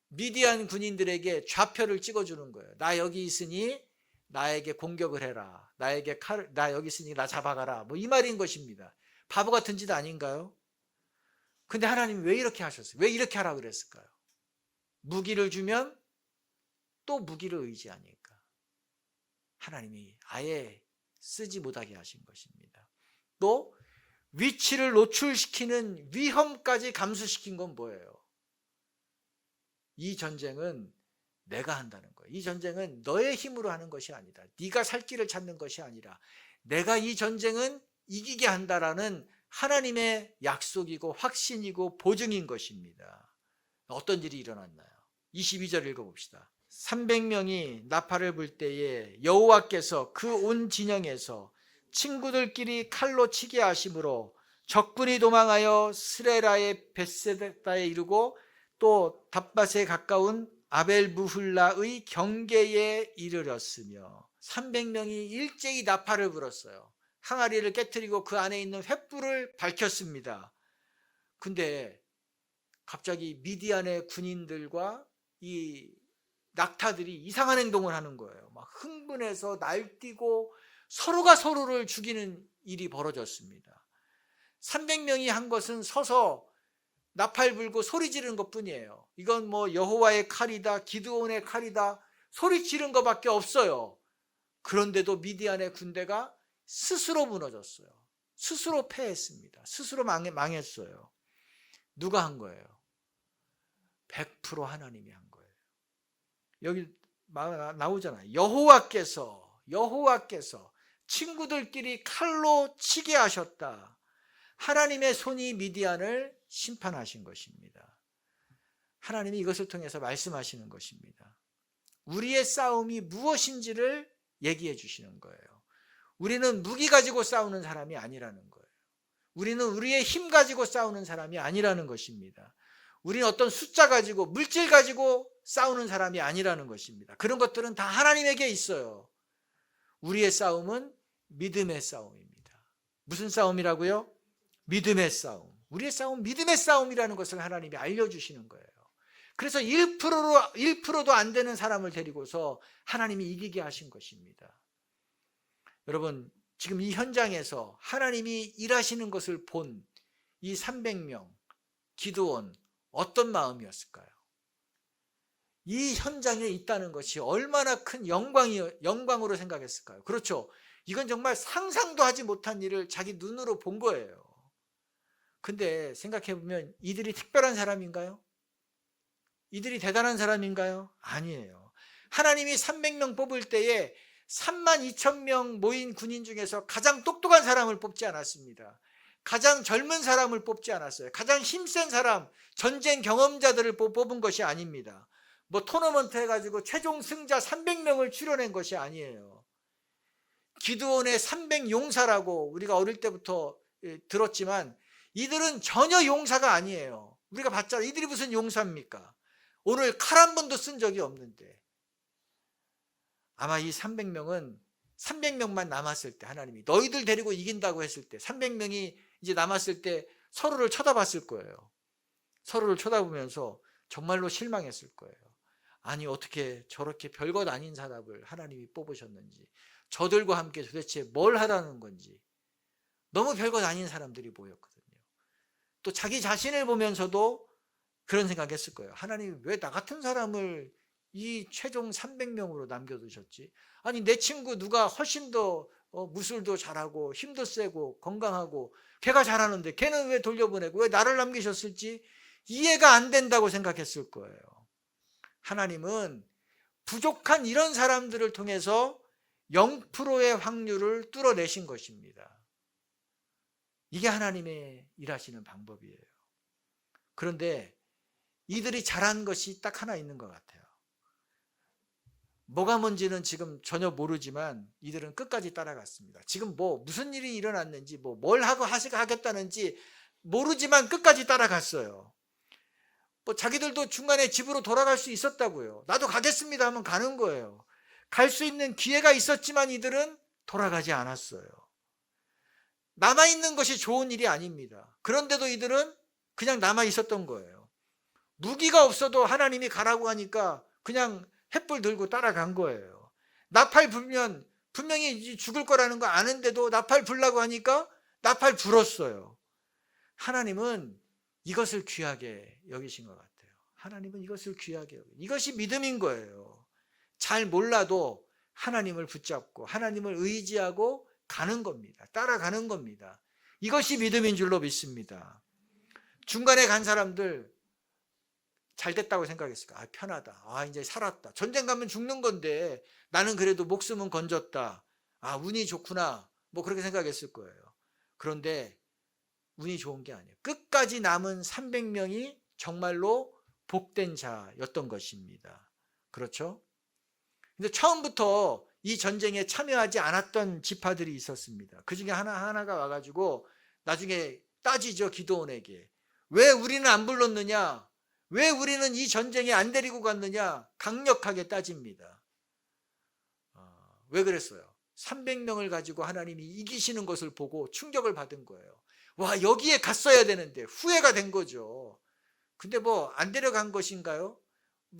미디안 군인들에게 좌표를 찍어주는 거예요. 나 여기 있으니 나에게 공격을 해라. 나 여기 있으니 나 잡아가라. 뭐 이 말인 것입니다. 바보 같은 짓 아닌가요? 근데 하나님이 왜 이렇게 하셨어요? 왜 이렇게 하라 그랬을까요? 무기를 주면 또 무기를 의지하니까. 하나님이 아예 쓰지 못하게 하신 것입니다. 또 위치를 노출시키는 위험까지 감수시킨 건 뭐예요? 이 전쟁은 내가 한다는 거예요. 이 전쟁은 너의 힘으로 하는 것이 아니다. 네가 살 길을 찾는 것이 아니라 내가 이 전쟁은 이기게 한다라는 하나님의 약속이고 확신이고 보증인 것입니다. 어떤 일이 일어났나요? 22절 읽어봅시다. 300명이 나팔을 불 때에 여호와께서 그 온 진영에서 친구들끼리 칼로 치게 하심으로 적군이 도망하여 스레라의 벳세다에 이르고 또 답밭에 가까운 아벨무훌라의 경계에 이르렀으며 300명이 일제히 나팔을 불었어요. 항아리를 깨뜨리고 그 안에 있는 횃불을 밝혔습니다. 근데 갑자기 미디안의 군인들과 이 낙타들이 이상한 행동을 하는 거예요. 막 흥분해서 날뛰고 서로가 서로를 죽이는 일이 벌어졌습니다. 300명이 한 것은 서서 나팔 불고 소리 지르는 것뿐이에요. 이건 뭐 여호와의 칼이다, 기드온의 칼이다, 소리 지른 것밖에 없어요. 그런데도 미디안의 군대가 스스로 무너졌어요. 스스로 패했습니다. 스스로 망했어요. 누가 한 거예요? 100% 하나님이 한 거예요. 여기 나오잖아요. 여호와께서 친구들끼리 칼로 치게 하셨다. 하나님의 손이 미디안을 심판하신 것입니다. 하나님이 이것을 통해서 말씀하시는 것입니다. 우리의 싸움이 무엇인지를 얘기해 주시는 거예요. 우리는 무기 가지고 싸우는 사람이 아니라는 거예요. 우리는 우리의 힘 가지고 싸우는 사람이 아니라는 것입니다. 우리는 어떤 숫자 가지고 물질 가지고 싸우는 사람이 아니라는 것입니다. 그런 것들은 다 하나님에게 있어요. 우리의 싸움은 믿음의 싸움입니다. 무슨 싸움이라고요? 믿음의 싸움. 우리의 싸움은 믿음의 싸움이라는 것을 하나님이 알려주시는 거예요. 그래서 1%도 안 되는 사람을 데리고서 하나님이 이기게 하신 것입니다. 여러분, 지금 이 현장에서 하나님이 일하시는 것을 본 이 300명 기드온 어떤 마음이었을까요? 이 현장에 있다는 것이 얼마나 큰 영광으로 생각했을까요? 그렇죠. 이건 정말 상상도 하지 못한 일을 자기 눈으로 본 거예요. 근데 생각해보면 이들이 특별한 사람인가요? 이들이 대단한 사람인가요? 아니에요. 하나님이 300명 뽑을 때에 32,000명 모인 군인 중에서 가장 똑똑한 사람을 뽑지 않았습니다. 가장 젊은 사람을 뽑지 않았어요. 가장 힘센 사람, 전쟁 경험자들을 뽑은 것이 아닙니다. 뭐 토너먼트 해가지고 최종 승자 300명을 추려낸 것이 아니에요. 기드온의 300용사라고 우리가 어릴 때부터 들었지만 이들은 전혀 용사가 아니에요. 우리가 봤잖아요. 이들이 무슨 용사입니까? 오늘 칼 한 번도 쓴 적이 없는데 아마 이 300명만 남았을 때 하나님이 너희들 데리고 이긴다고 했을 때 300명이 이제 남았을 때 서로를 쳐다봤을 거예요. 서로를 쳐다보면서 정말로 실망했을 거예요. 아니 어떻게 저렇게 별것 아닌 사람을 하나님이 뽑으셨는지, 저들과 함께 도대체 뭘 하라는 건지 너무 별것 아닌 사람들이 모였거든요. 또 자기 자신을 보면서도 그런 생각했을 거예요. 하나님 왜 나 같은 사람을 이 최종 300명으로 남겨두셨지? 아니 내 친구 누가 훨씬 더 무술도 잘하고 힘도 세고 건강하고 걔가 잘하는데 걔는 왜 돌려보내고 왜 나를 남기셨을지 이해가 안 된다고 생각했을 거예요. 하나님은 부족한 이런 사람들을 통해서 0%의 확률을 뚫어내신 것입니다. 이게 하나님의 일하시는 방법이에요. 그런데 이들이 잘한 것이 딱 하나 있는 것 같아요. 뭐가 뭔지는 지금 전혀 모르지만 이들은 끝까지 따라갔습니다. 지금 무슨 일이 일어났는지 뭘 하겠다는지 모르지만 끝까지 따라갔어요. 자기들도 중간에 집으로 돌아갈 수 있었다고요. 나도 가겠습니다 하면 가는 거예요. 갈 수 있는 기회가 있었지만 이들은 돌아가지 않았어요. 남아있는 것이 좋은 일이 아닙니다. 그런데도 이들은 그냥 남아있었던 거예요. 무기가 없어도 하나님이 가라고 하니까 그냥 횃불 들고 따라간 거예요. 나팔 불면 분명히 죽을 거라는 거 아는데도 나팔 불라고 하니까 나팔 불었어요. 하나님은 이것을 귀하게 여기신 것 같아요. 하나님은 이것을 귀하게 여기신, 이것이 믿음인 거예요. 잘 몰라도 하나님을 붙잡고 하나님을 의지하고 가는 겁니다. 따라가는 겁니다. 이것이 믿음인 줄로 믿습니다. 중간에 간 사람들 잘 됐다고 생각했을까? 편하다. 이제 살았다. 전쟁 가면 죽는 건데 나는 그래도 목숨은 건졌다. 운이 좋구나. 그렇게 생각했을 거예요. 그런데 운이 좋은 게 아니에요. 끝까지 남은 300명이 정말로 복된 자였던 것입니다. 그렇죠? 근데 처음부터 이 전쟁에 참여하지 않았던 지파들이 있었습니다. 그 중에 하나가 와가지고 나중에 따지죠. 기드온에게. 왜 우리는 안 불렀느냐? 왜 우리는 이 전쟁에 안 데리고 갔느냐? 강력하게 따집니다. 왜 그랬어요? 300명을 가지고 하나님이 이기시는 것을 보고 충격을 받은 거예요. 와, 여기에 갔어야 되는데 후회가 된 거죠. 근데 안 데려간 것인가요?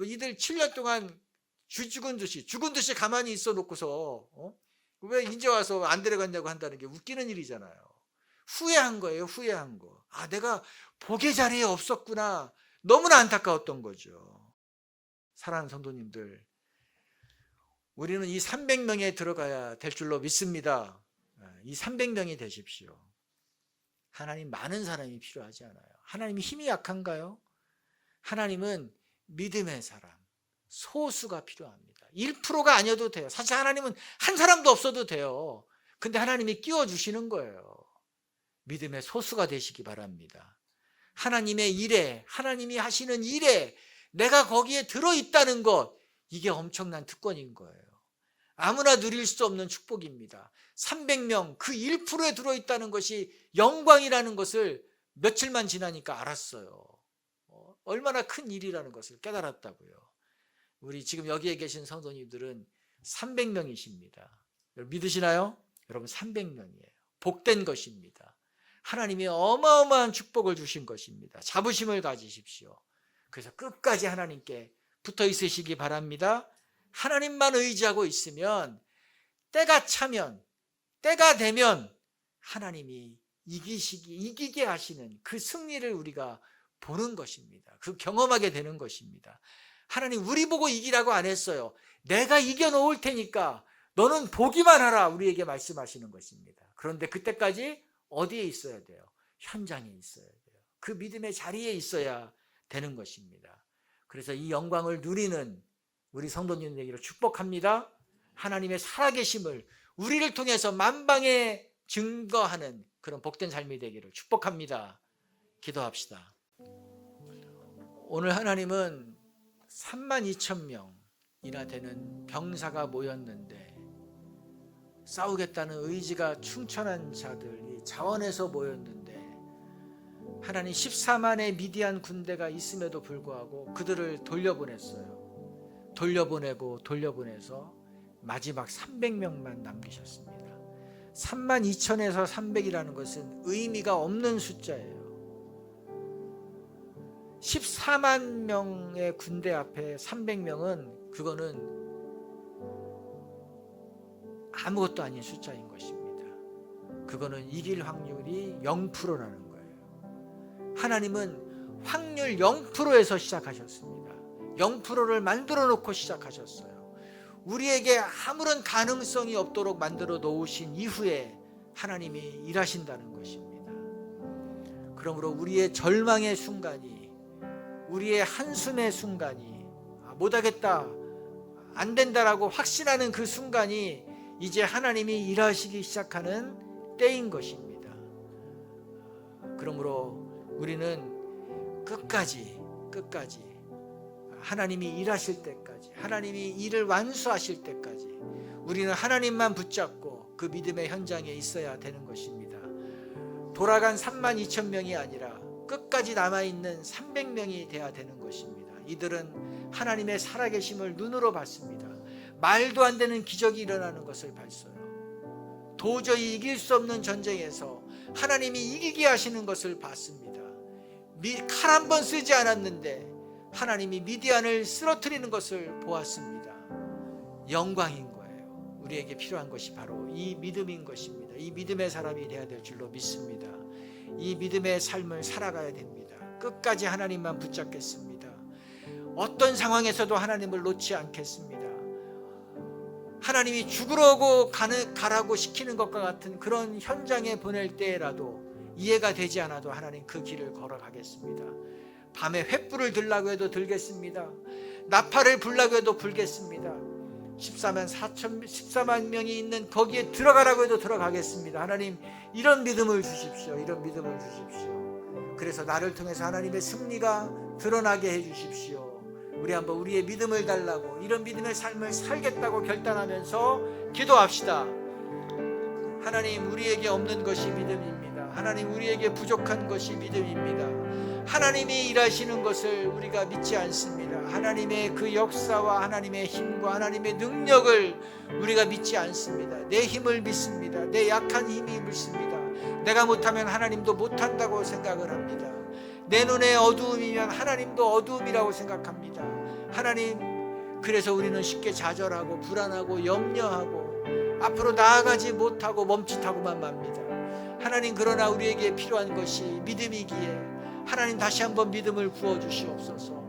이들 7년 동안 죽은 듯이 가만히 있어 놓고서 왜 이제 와서 안 데려갔냐고 한다는 게 웃기는 일이잖아요. 후회한 거예요. 후회한 거. 내가 복의 자리에 없었구나. 너무나 안타까웠던 거죠. 사랑하는 성도님들, 우리는 이 300명에 들어가야 될 줄로 믿습니다. 이 300명이 되십시오. 하나님 많은 사람이 필요하지 않아요. 하나님이 힘이 약한가요? 하나님은 믿음의 사람, 소수가 필요합니다. 1%가 아니어도 돼요. 사실 하나님은 한 사람도 없어도 돼요. 근데 하나님이 끼워주시는 거예요. 믿음의 소수가 되시기 바랍니다. 하나님의 일에, 하나님이 하시는 일에 내가 거기에 들어있다는 것, 이게 엄청난 특권인 거예요. 아무나 누릴 수 없는 축복입니다. 300명, 그 1%에 들어있다는 것이 영광이라는 것을 며칠만 지나니까 알았어요. 얼마나 큰 일이라는 것을 깨달았다고요. 우리 지금 여기에 계신 성도님들은 300명이십니다. 믿으시나요? 여러분 300명이에요. 복된 것입니다. 하나님이 어마어마한 축복을 주신 것입니다. 자부심을 가지십시오. 그래서 끝까지 하나님께 붙어 있으시기 바랍니다. 하나님만 의지하고 있으면 때가 차면, 때가 되면 하나님이 이기게 하시는 그 승리를 우리가 보는 것입니다. 그 경험하게 되는 것입니다. 하나님 우리 보고 이기라고 안 했어요. 내가 이겨놓을 테니까 너는 보기만 하라, 우리에게 말씀하시는 것입니다. 그런데 그때까지 어디에 있어야 돼요? 현장에 있어야 돼요. 그 믿음의 자리에 있어야 되는 것입니다. 그래서 이 영광을 누리는 우리 성도님 되기를 축복합니다. 하나님의 살아계심을 우리를 통해서 만방에 증거하는 그런 복된 삶이 되기를 축복합니다. 기도합시다. 오늘 하나님은 32,000명이나 되는 병사가 모였는데 싸우겠다는 의지가 충천한 자들이 자원해서 모였는데 하나님 14만의 미디안 군대가 있음에도 불구하고 그들을 돌려보냈어요. 돌려보내서 마지막 300명만 남기셨습니다. 32,000에서 300이라는 것은 의미가 없는 숫자예요. 14만 명의 군대 앞에 300명은 그거는 아무것도 아닌 숫자인 것입니다. 그거는 이길 확률이 0%라는 거예요. 하나님은 확률 0%에서 시작하셨습니다. 0%를 만들어 놓고 시작하셨어요. 우리에게 아무런 가능성이 없도록 만들어 놓으신 이후에 하나님이 일하신다는 것입니다. 그러므로 우리의 절망의 순간이, 우리의 한숨의 순간이, 못하겠다, 안 된다라고 확신하는 그 순간이 이제 하나님이 일하시기 시작하는 때인 것입니다. 그러므로 우리는 끝까지 하나님이 일하실 때까지, 하나님이 일을 완수하실 때까지 우리는 하나님만 붙잡고 그 믿음의 현장에 있어야 되는 것입니다. 돌아간 32,000명이 아니라 끝까지 남아있는 300명이 되어야 되는 것입니다. 이들은 하나님의 살아계심을 눈으로 봤습니다. 말도 안 되는 기적이 일어나는 것을 봤어요. 도저히 이길 수 없는 전쟁에서 하나님이 이기게 하시는 것을 봤습니다. 칼 한 번 쓰지 않았는데 하나님이 미디안을 쓰러뜨리는 것을 보았습니다. 영광인 거예요. 우리에게 필요한 것이 바로 이 믿음인 것입니다. 이 믿음의 사람이 되어야 될 줄로 믿습니다. 이 믿음의 삶을 살아가야 됩니다. 끝까지 하나님만 붙잡겠습니다. 어떤 상황에서도 하나님을 놓지 않겠습니다. 하나님이 죽으라고 가라고 시키는 것과 같은 그런 현장에 보낼 때라도 이해가 되지 않아도 하나님 그 길을 걸어가겠습니다. 밤에 횃불을 들라고 해도 들겠습니다. 나팔을 불라고 해도 불겠습니다. 14만 명이 있는 거기에 들어가라고 해도 들어가겠습니다. 하나님, 이런 믿음을 주십시오. 이런 믿음을 주십시오. 그래서 나를 통해서 하나님의 승리가 드러나게 해주십시오. 우리 한번 우리의 믿음을 달라고, 이런 믿음의 삶을 살겠다고 결단하면서 기도합시다. 하나님, 우리에게 없는 것이 믿음입니다. 하나님, 우리에게 부족한 것이 믿음입니다. 하나님이 일하시는 것을 우리가 믿지 않습니다. 하나님의 그 역사와 하나님의 힘과 하나님의 능력을 우리가 믿지 않습니다. 내 힘을 믿습니다. 내 약한 힘이 믿습니다. 내가 못하면 하나님도 못한다고 생각을 합니다. 내 눈에 어두움이면 하나님도 어두움이라고 생각합니다. 하나님, 그래서 우리는 쉽게 좌절하고 불안하고 염려하고 앞으로 나아가지 못하고 멈칫하고만 맙니다. 하나님, 그러나 우리에게 필요한 것이 믿음이기에 하나님 다시 한번 믿음을 부어주시옵소서.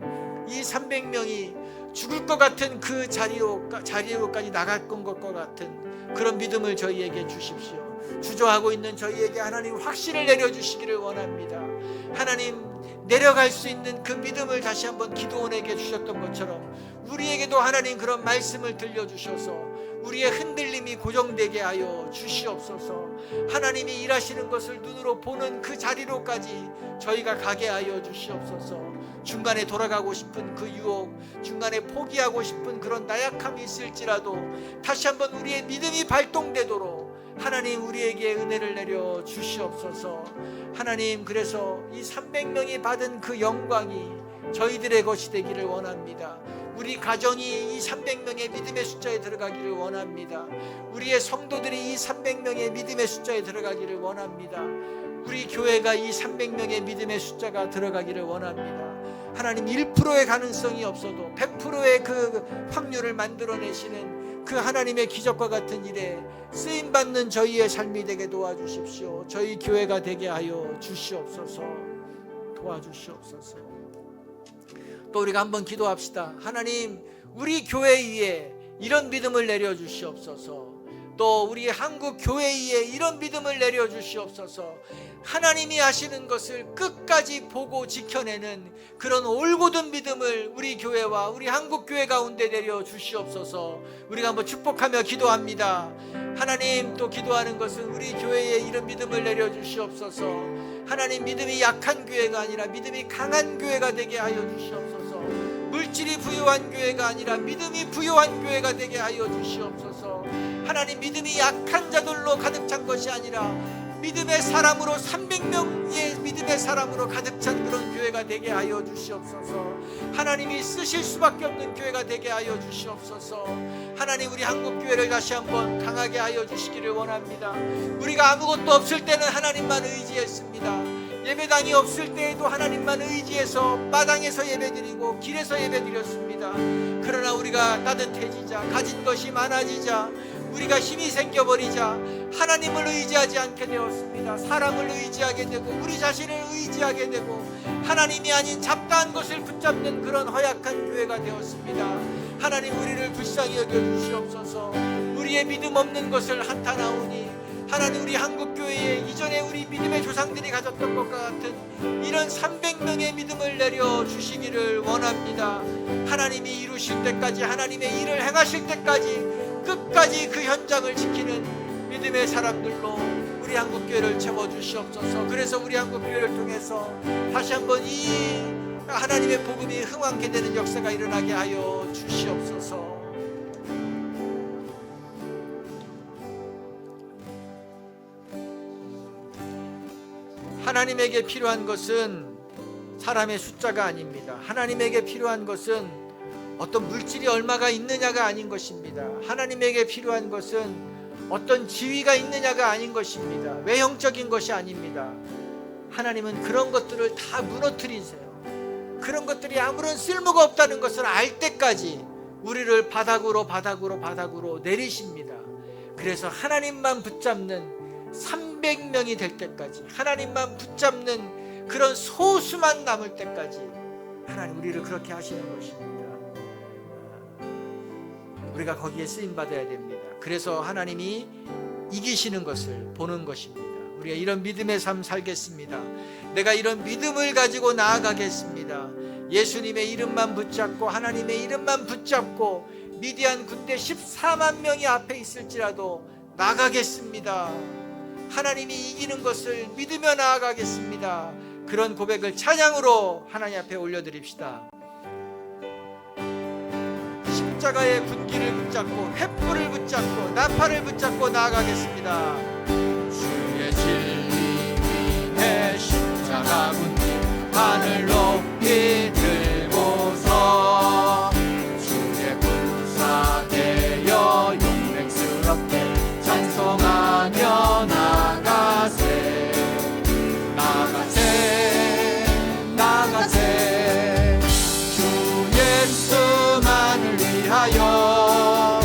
이 300명이 죽을 것 같은 그 자리로까지 나갈 것과 같은 그런 믿음을 저희에게 주십시오. 주저하고 있는 저희에게 하나님 확신을 내려주시기를 원합니다. 하나님, 내려갈 수 있는 그 믿음을 다시 한번 기도원에게 주셨던 것처럼 우리에게도 하나님 그런 말씀을 들려주셔서 우리의 흔들림이 고정되게 하여 주시옵소서. 하나님이 일하시는 것을 눈으로 보는 그 자리로까지 저희가 가게 하여 주시옵소서. 중간에 돌아가고 싶은 그 유혹, 중간에 포기하고 싶은 그런 나약함이 있을지라도 다시 한번 우리의 믿음이 발동되도록 하나님 우리에게 은혜를 내려 주시옵소서. 하나님, 그래서 이 300명이 받은 그 영광이 저희들의 것이 되기를 원합니다. 우리 가정이 이 300명의 믿음의 숫자에 들어가기를 원합니다. 우리의 성도들이 이 300명의 믿음의 숫자에 들어가기를 원합니다. 우리 교회가 이 300명의 믿음의 숫자가 들어가기를 원합니다. 하나님, 1%의 가능성이 없어도 100%의 그 확률을 만들어내시는 그 하나님의 기적과 같은 일에 쓰임받는 저희의 삶이 되게 도와주십시오. 저희 교회가 되게 하여 주시옵소서. 도와주시옵소서. 또 우리가 한번 기도합시다. 하나님, 우리 교회 위에 이런 믿음을 내려주시옵소서. 또 우리 한국 교회 위에 이런 믿음을 내려주시옵소서. 하나님이 하시는 것을 끝까지 보고 지켜내는 그런 올곧은 믿음을 우리 교회와 우리 한국 교회 가운데 내려주시옵소서. 우리가 한번 축복하며 기도합니다. 하나님, 또 기도하는 것은 우리 교회에 이런 믿음을 내려주시옵소서. 하나님, 믿음이 약한 교회가 아니라 믿음이 강한 교회가 되게 하여 주시옵소서. 물질이 부유한 교회가 아니라 믿음이 부유한 교회가 되게 하여 주시옵소서. 하나님, 믿음이 약한 자들로 가득 찬 것이 아니라 믿음의 사람으로 300명의 믿음의 사람으로 가득 찬 그런 교회가 되게 하여 주시옵소서. 하나님이 쓰실 수밖에 없는 교회가 되게 하여 주시옵소서. 하나님, 우리 한국교회를 다시 한번 강하게 하여 주시기를 원합니다. 우리가 아무것도 없을 때는 하나님만 의지했습니다. 예배당이 없을 때에도 하나님만 의지해서 마당에서 예배드리고 길에서 예배드렸습니다. 그러나 우리가 따뜻해지자, 가진 것이 많아지자, 우리가 힘이 생겨버리자 하나님을 의지하지 않게 되었습니다. 사람을 의지하게 되고 우리 자신을 의지하게 되고 하나님이 아닌 잡다한 것을 붙잡는 그런 허약한 교회가 되었습니다. 하나님, 우리를 불쌍히 여겨주시옵소서. 우리의 믿음 없는 것을 한탄하오니 하나님, 우리 한국교회에 이전에 우리 믿음의 조상들이 가졌던 것과 같은 이런 300명의 믿음을 내려주시기를 원합니다. 하나님이 이루실 때까지, 하나님의 일을 행하실 때까지 끝까지 그 현장을 지키는 믿음의 사람들로 우리 한국교회를 채워주시옵소서. 그래서 우리 한국교회를 통해서 다시 한번 이 하나님의 복음이 흥왕케 되는 역사가 일어나게 하여 주시옵소서. 하나님에게 필요한 것은 사람의 숫자가 아닙니다. 하나님에게 필요한 것은 어떤 물질이 얼마가 있느냐가 아닌 것입니다. 하나님에게 필요한 것은 어떤 지위가 있느냐가 아닌 것입니다. 외형적인 것이 아닙니다. 하나님은 그런 것들을 다 무너뜨리세요. 그런 것들이 아무런 쓸모가 없다는 것을 알 때까지 우리를 바닥으로 내리십니다. 그래서 하나님만 붙잡는 300명이 될 때까지, 하나님만 붙잡는 그런 소수만 남을 때까지 하나님 우리를 그렇게 하시는 것입니다. 우리가 거기에 쓰임받아야 됩니다. 그래서 하나님이 이기시는 것을 보는 것입니다. 우리가 이런 믿음의 삶 살겠습니다. 내가 이런 믿음을 가지고 나아가겠습니다. 예수님의 이름만 붙잡고 하나님의 이름만 붙잡고 미디안 군대 14만 명이 앞에 있을지라도 나가겠습니다. 하나님이 이기는 것을 믿으며 나아가겠습니다. 그런 고백을 찬양으로 하나님 앞에 올려드립시다. 십자가의 군기를 붙잡고 횃불을 붙잡고 나팔을 붙잡고 나아가겠습니다. 주의 진리 위에 십자가 군기 하늘 높이 들고서 주의 군사 되어 용맹스럽게 찬송하며 나가세 나가세 주 예수만을 위하여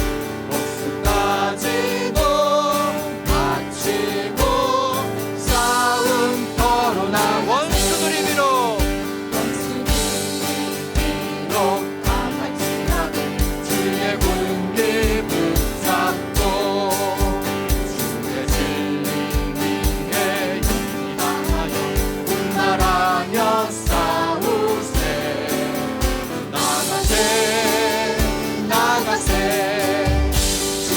목숨까지도 바치고 싸움 털어나 원수들이 비록 강할지라도 주의 군기 붙잡고 주의 진리 위에 용기하여 분발하며 싸우세 나가세 주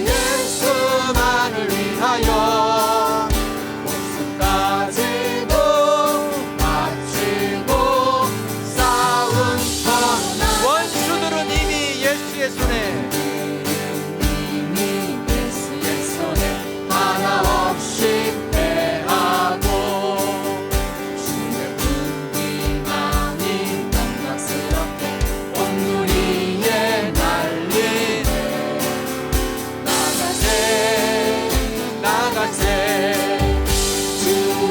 예수만을 위하여 목숨까지도 바치고 싸운 턴 원수들은 이미 예수의 손에 하나 없이 패하고 주의 군기만이 영광스럽게 온 누리에 날리네 나가세 주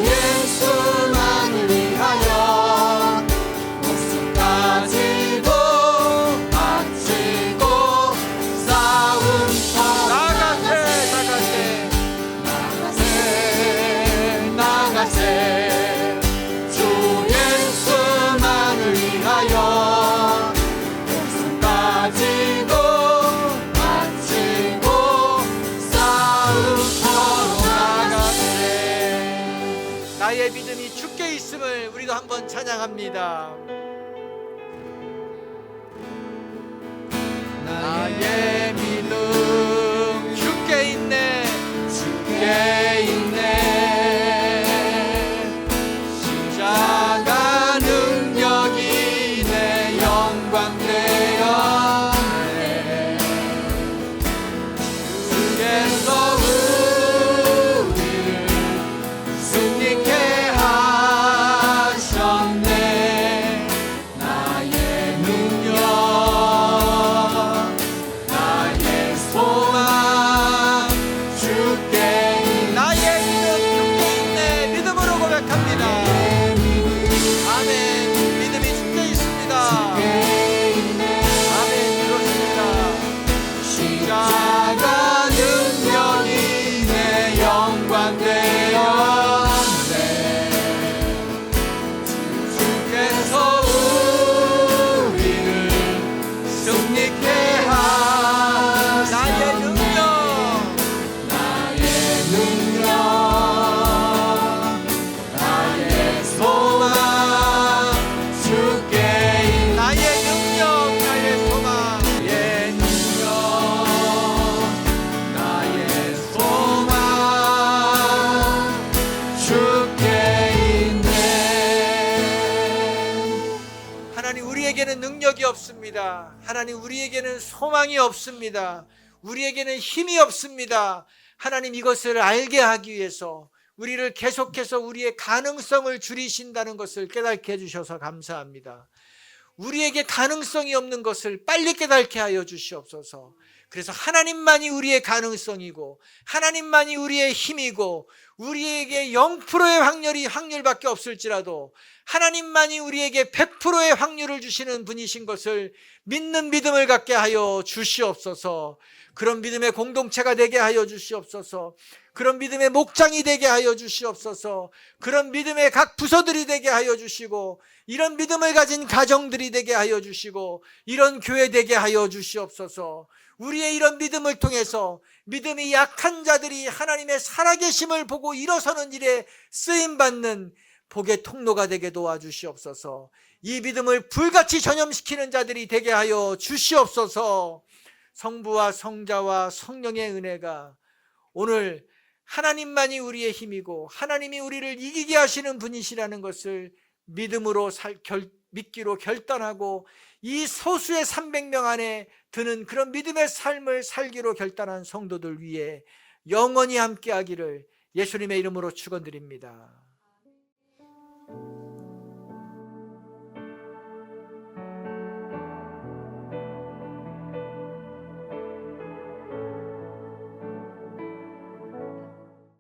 예수만을 위하여 목숨까지도 바치고 싸움 나가세 주 예수만을 위하여 목숨까지도 바치고 싸움터로 나가세. 나의 믿음이 주께 있음을 우리도 한번 찬양합니다. 나의 믿음 주께 있네 주께 있네 십자가 능력이 내 영광 되었네 주께서 우리를 능력이 없습니다. 하나님, 우리에게는 소망이 없습니다. 우리에게는 힘이 없습니다. 하나님, 이것을 알게 하기 위해서 우리를 계속해서 우리의 가능성을 줄이신다는 것을 깨닫게 해주셔서 감사합니다. 우리에게 가능성이 없는 것을 빨리 깨닫게 하여 주시옵소서. 그래서 하나님만이 우리의 가능성이고 하나님만이 우리의 힘이고 우리에게 0%의 확률밖에 없을지라도 하나님만이 우리에게 100%의 확률을 주시는 분이신 것을 믿는 믿음을 갖게 하여 주시옵소서. 그런 믿음의 공동체가 되게 하여 주시옵소서. 그런 믿음의 목장이 되게 하여 주시옵소서. 그런 믿음의 각 부서들이 되게 하여 주시고 이런 믿음을 가진 가정들이 되게 하여 주시고 이런 교회 되게 하여 주시옵소서. 우리의 이런 믿음을 통해서 믿음이 약한 자들이 하나님의 살아계심을 보고 일어서는 일에 쓰임받는 복의 통로가 되게 도와주시옵소서. 이 믿음을 불같이 전염시키는 자들이 되게 하여 주시옵소서. 성부와 성자와 성령의 은혜가 오늘 하나님만이 우리의 힘이고 하나님이 우리를 이기게 하시는 분이시라는 것을 믿음으로 믿기로 결단하고 이 소수의 300명 안에 드는 그런 믿음의 삶을 살기로 결단한 성도들 위해 영원히 함께하기를 예수님의 이름으로 축원드립니다.